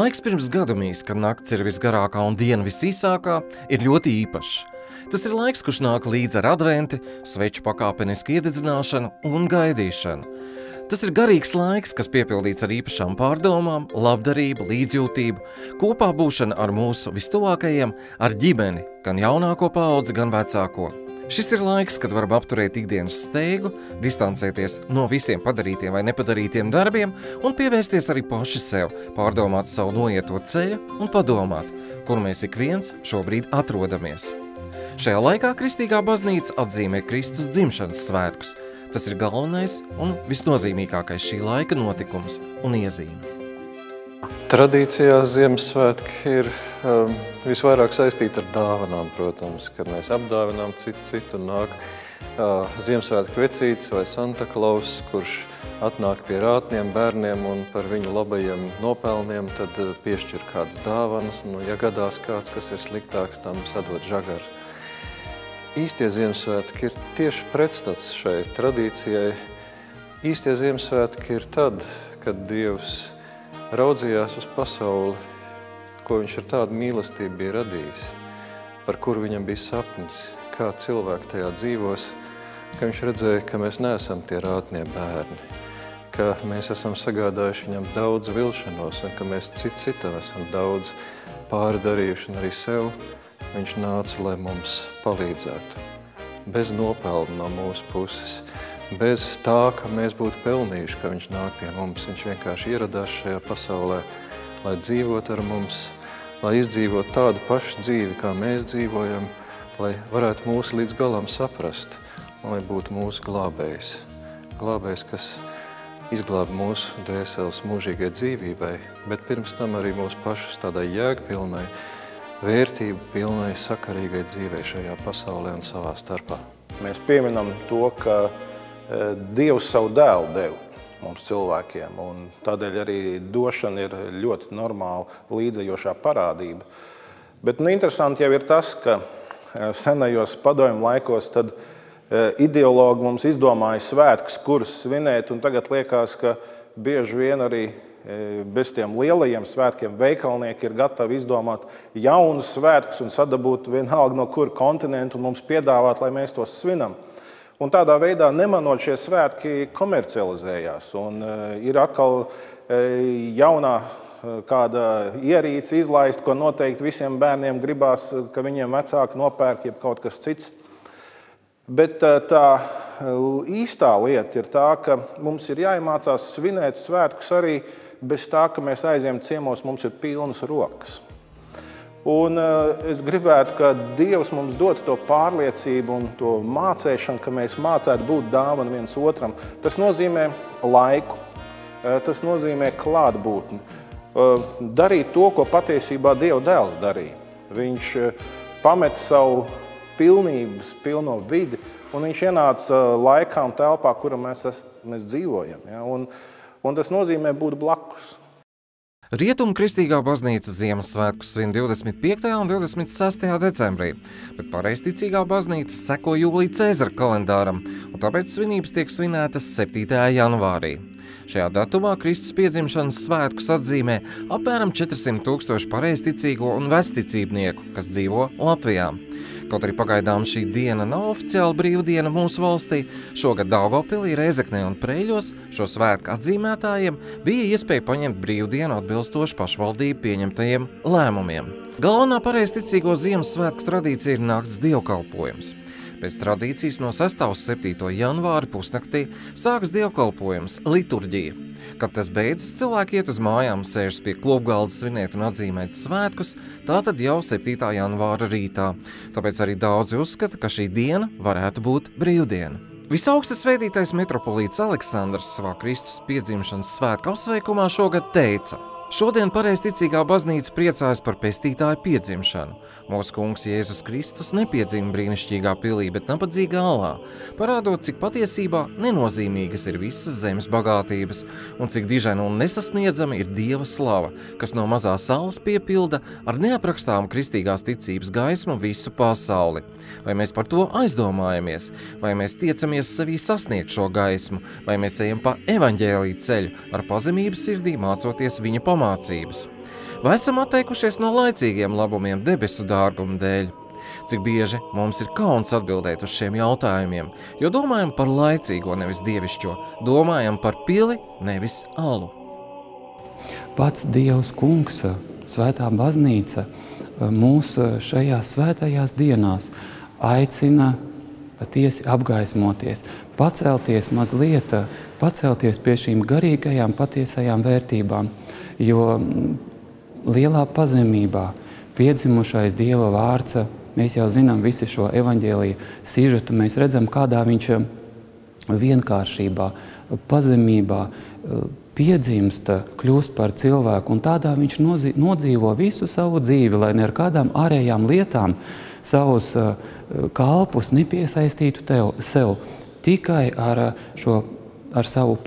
Laiks pirms gadumīs, kad nakts ir visgarākā un diena visīsākā, ir ļoti īpašs. Tas ir laiks, kurš nāk līdz ar adventi, sveču pakāpenisku iededzināšanu un gaidīšanu. Tas ir garīgs laiks, kas piepildīts ar īpašām pārdomām, labdarību, līdzjūtību, kopā būšana ar mūsu vistuvākajiem, ar ģimeni, gan jaunāko paudzi, gan vecāko. Šis ir laiks, kad varam apturēt ikdienas steigu, distancēties no visiem padarītiem vai nepadarītiem darbiem un pievērsties arī paši sev, pārdomāt savu noieto ceļu un padomāt, kur mēs ik viens šobrīd atrodamies. Šajā laikā Kristīgā baznīca atzīmē Kristus dzimšanas svētkus. Tas ir galvenais un visnozīmīgākais šī laika notikums un iezīme. Tradīcijās Ziemassvētki ir visvairāk saistīti ar dāvanām, protams, kad mēs apdāvinām citu un nāk Ziemassvētku vecītis vai Santa Klaus, kurš atnāk pie rātniem bērniem un par viņu labajiem nopelniem tad piešķir kādas dāvanas. Ja gadās kāds, kas ir sliktāks, tam sadod žagaru. Īstie Ziemassvētki ir tieši pretstats šai tradīcijai. Īstie Ziemassvētki ir tad, kad Dievs raudzījās uz pasauli, ko viņš ar tādu mīlestību bija radījis, par kuru viņam bija sapnis, kā cilvēki tajā dzīvos, ka viņš redzēja, ka mēs neesam tie rātnie bērni, ka mēs esam sagādājuši viņam daudz vilšanos un ka mēs citam esam daudz pārdarījuši un arī sev. Viņš nāca, lai mums palīdzētu, bez nopelna no mūsu puses, bez tā, ka mēs būtu pelnījuši, ka viņš nāk pie mums. Viņš vienkārši ieradās šajā pasaulē, lai dzīvot ar mums, lai izdzīvot tādu pašu dzīvi, kā mēs dzīvojam, lai varētu mūs līdz galam saprast, un lai būtu mūsu glābējs. Glābējs, kas izglāb mūsu dvēseles mūžīgai dzīvībai, bet pirms tam arī mūsu pašus tādai jēgpilnai, vērtību pilnai, sakarīgai dzīvei šajā pasaulē un savā starpā. Mēs pieminam to, ka Dievs savu dēlu deva mums cilvēkiem, un tādēļ arī došana ir ļoti normāla līdzējošā parādība. Bet interesanti jau ir tas, ka senajos padomju laikos tad ideologi mums izdomāja svētkus, kurus svinēt, un tagad liekas, ka bieži vien arī bez tiem lielajiem svētkiem veikalnieki ir gatavi izdomāt jaunus svētkus un sadabūt vienalga no kura kontinentu un mums piedāvāt, lai mēs tos svinam. Un tādā veidā nemanot šie svētki komercializējās un ir atkal jaunā kāda ierīce izlaista, ko noteikti visiem bērniem gribās, ka viņiem vecāki nopērk jeb kaut kas cits. Bet tā īstā lieta ir tā, ka mums ir jāiemācās svinēt svētkus arī bez tā, ka mēs aizējam ciemos, mums ir pilnas rokas. Un es gribētu, ka Dievs mums dod to pārliecību un to mācēšanu, ka mēs mācētu būt dāvana viens otram. Tas nozīmē laiku, tas nozīmē klātbūtni. Darīt to, ko patiesībā Dieva dēls darīja. Viņš pameta savu pilno vidi, un viņš ienāca laikā un telpā, kura mēs dzīvojam. Ja? Un tas nozīmē būt blakus. Rietumu Kristīgā baznīca Ziemassvētkus svin 25. un 26. decembrī, bet pareizticīgā baznīca seko Jūlija Cēzara kalendāram, un tāpēc svinības tiek svinētas 7. janvārī. Šajā datumā Kristus piedzimšanas svētkus atzīmē apmēram 400 000 pareizticīgo un vecticībnieku, kas dzīvo Latvijā. Kaut arī pagaidām šī diena nav oficiāla brīvdiena mūsu valstī, šogad Daugavpilī, Rēzeknē un Preiļos šo svētku atzīmētājiem bija iespēja paņemt brīvdienu atbilstoši pašvaldību pieņemtajiem lēmumiem. Galvenā pareizticīgo Ziemassvētku tradīcija ir nakts dievkalpojums. Pēc tradīcijas no 6. uz 7. janvāri pusnaktī sākas dievkalpojums, liturģija. Kad tas beidzas, cilvēki iet uz mājām, sēžas pie klubgalda svinēt un atzīmēt svētkus, tātad jau 7. janvāra rītā. Tāpēc arī daudzi uzskata, ka šī diena varētu būt brīvdiena. Visaugstas svētītais metropolīts Aleksandrs savā Kristus piedzimšanas svētku apsveikumā šogad teica: Šodien pareizticīgā baznīca priecājas par pestītāju piedzimšanu. Mūsu kungs Jēzus Kristus nepiedzima brīnišķīgā pilī, bet nabadzīgā alā, parādot, cik patiesībā nenozīmīgas ir visas zemes bagātības un cik dižena un nesasniedzama ir Dieva slava, kas no mazās saules piepilda ar neaprakstām kristīgās ticības gaismu visu pasauli. Vai mēs par to aizdomājamies, vai mēs tiecamies sevī sasniegt šo gaismu, vai mēs ejam pa evaņģēliju ceļu ar pazemības sirdī mācoties viņa pamācības. Vai esam atteikušies no laicīgiem labumiem debesu dārguma dēļ? Cik bieži mums ir kauns atbildēt uz šiem jautājumiem, jo domājam par laicīgo, nevis dievišķo, domājam par pili, nevis alu. Pats Dievs Kungs, Svētā baznīca, mūs šajās svētajās dienās aicina patiesi apgaismoties, pacelties pie šīm garīgajām patiesajām vērtībām, jo lielā pazemībā piedzimušais Dieva vārds, mēs jau zinām visi šo evaņģēlija sižetu, mēs redzam, kādā viņš vienkāršībā, pazemībā piedzimst, kļūst par cilvēku, un tādā viņš nodzīvo visu savu dzīvi, lai ne ar kādām ārējām lietām savus kalpus nepiesaistītu sev, tikai ar savu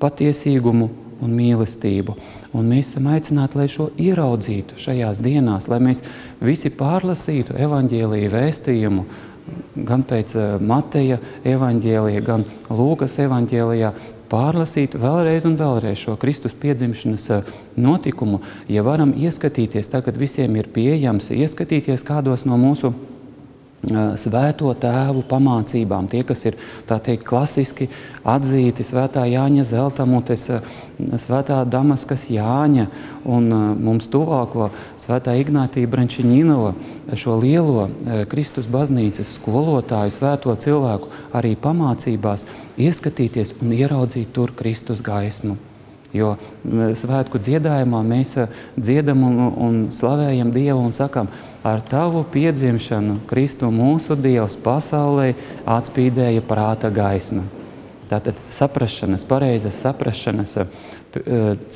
patiesīgumu un mīlestību. Un mēs esam aicināti, lai šo ieraudzītu šajās dienās, lai mēs visi pārlasītu evaņģēlija vēstījumu, gan pēc Mateja evaņģēlija, gan Lūkas evaņģēlijā, pārlasītu vēlreiz un vēlreiz šo Kristus piedzimšanas notikumu. Ja varam ieskatīties, tagad visiem ir pieejams, ieskatīties kādos no mūsu svēto tēvu pamācībām, tie, kas ir, tā teikt, klasiski atzīti, svētā Jāņa Zeltamutes, svētā Damaskas Jāņa un mums tuvāko svētā Ignātija Brančiņinova, šo lielo Kristus baznīcas skolotāju, svēto cilvēku arī pamācībās, ieskatīties un ieraudzīt tur Kristus gaismu. Jo svētku dziedājumā mēs dziedam un slavējam Dievu un sakam, ar tavu piedzimšanu Kristu mūsu Dievs pasaulē atspīdēja prāta gaisma. Tātad saprašanas, pareizas saprašanas,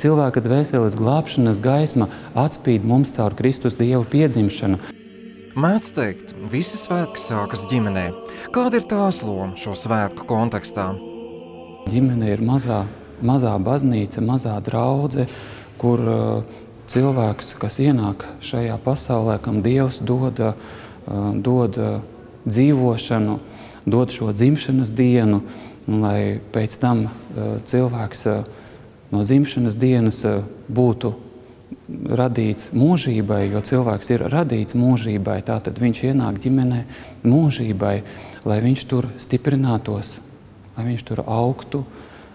cilvēka dvēseles glābšanas gaisma atspīd mums caur Kristus Dievu piedzimšanu. Mēdz teikt, visi svētki sākas ģimenē. Kāda ir tās loma šo svētku kontekstā? Ģimene ir mazā baznīca, mazā draudze, kur cilvēks, kas ienāk šajā pasaulē, kam Dievs dod dzīvošanu, dod šo dzimšanas dienu, lai pēc tam cilvēks no dzimšanas dienas būtu radīts mūžībai, jo cilvēks ir radīts mūžībai, tātad viņš ienāk ģimenē mūžībai, lai viņš tur stiprinātos, lai viņš tur augtu,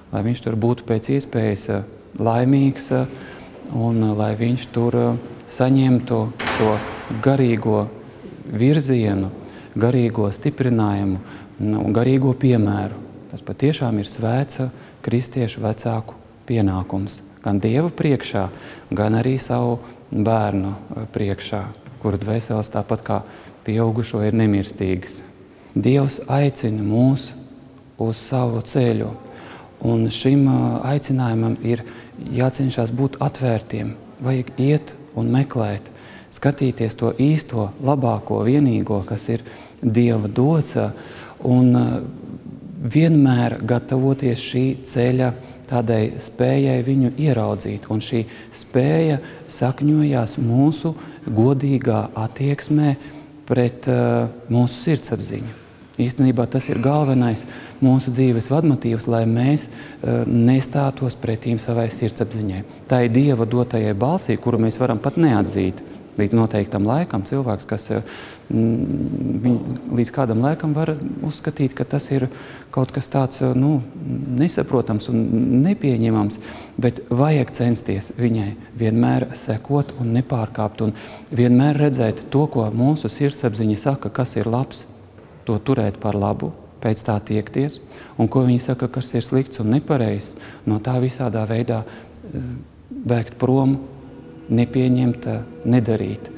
lai viņš tur būtu pēc iespējas laimīgs un lai viņš tur saņemtu šo garīgo virzienu, garīgo stiprinājumu un garīgo piemēru. Tas patiešām ir svēts kristiešu vecāku pienākums. Gan Dieva priekšā, gan arī savu bērnu priekšā, kuru dvēseles tāpat kā pieaugušo ir nemirstīgas. Dievs aicina mūs uz savu ceļu. Un šim aicinājumam ir jācenšas būt atvērtiem, vajag iet un meklēt, skatīties to īsto, labāko, vienīgo, kas ir Dieva dots, un vienmēr gatavoties šī ceļa tādai spējai viņu ieraudzīt. Un šī spēja sakņojās mūsu godīgā attieksmē pret mūsu sirdsapziņu. Īstenībā tas ir galvenais mūsu dzīves vadmotīvs, lai mēs nestātos pretīm savai sirdsapziņai. Tā ir Dieva dotajai balsī, kuru mēs varam pat neatzīt līdz noteiktam laikam. Cilvēks, kas līdz kādam laikam var uzskatīt, ka tas ir kaut kas tāds nesaprotams un nepieņemams, bet vajag censties viņai vienmēr sekot un nepārkāpt un vienmēr redzēt to, ko mūsu sirdsapziņa saka, kas ir labs, to turēt par labu, pēc tā tiekties, un ko viņi saka, kas ir slikts un nepareizs, no tā visādā veidā bēgt prom, nepieņemt, nedarīt.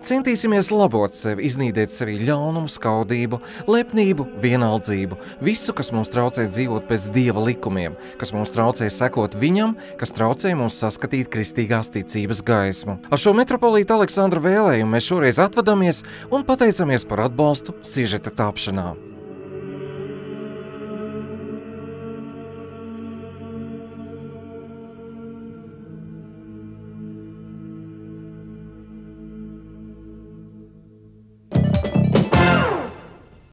Centīsimies labot sevi, iznīdēt sevī ļaunumu, skaudību, lepnību, vienaldzību, visu, kas mums traucē dzīvot pēc Dieva likumiem, kas mums traucē sekot viņam, kas traucē mums saskatīt kristīgās ticības gaismu. Ar šo metropolīta Aleksandra vēlējumu mēs šoreiz atvadamies un pateicamies par atbalstu sižeta tapšanā.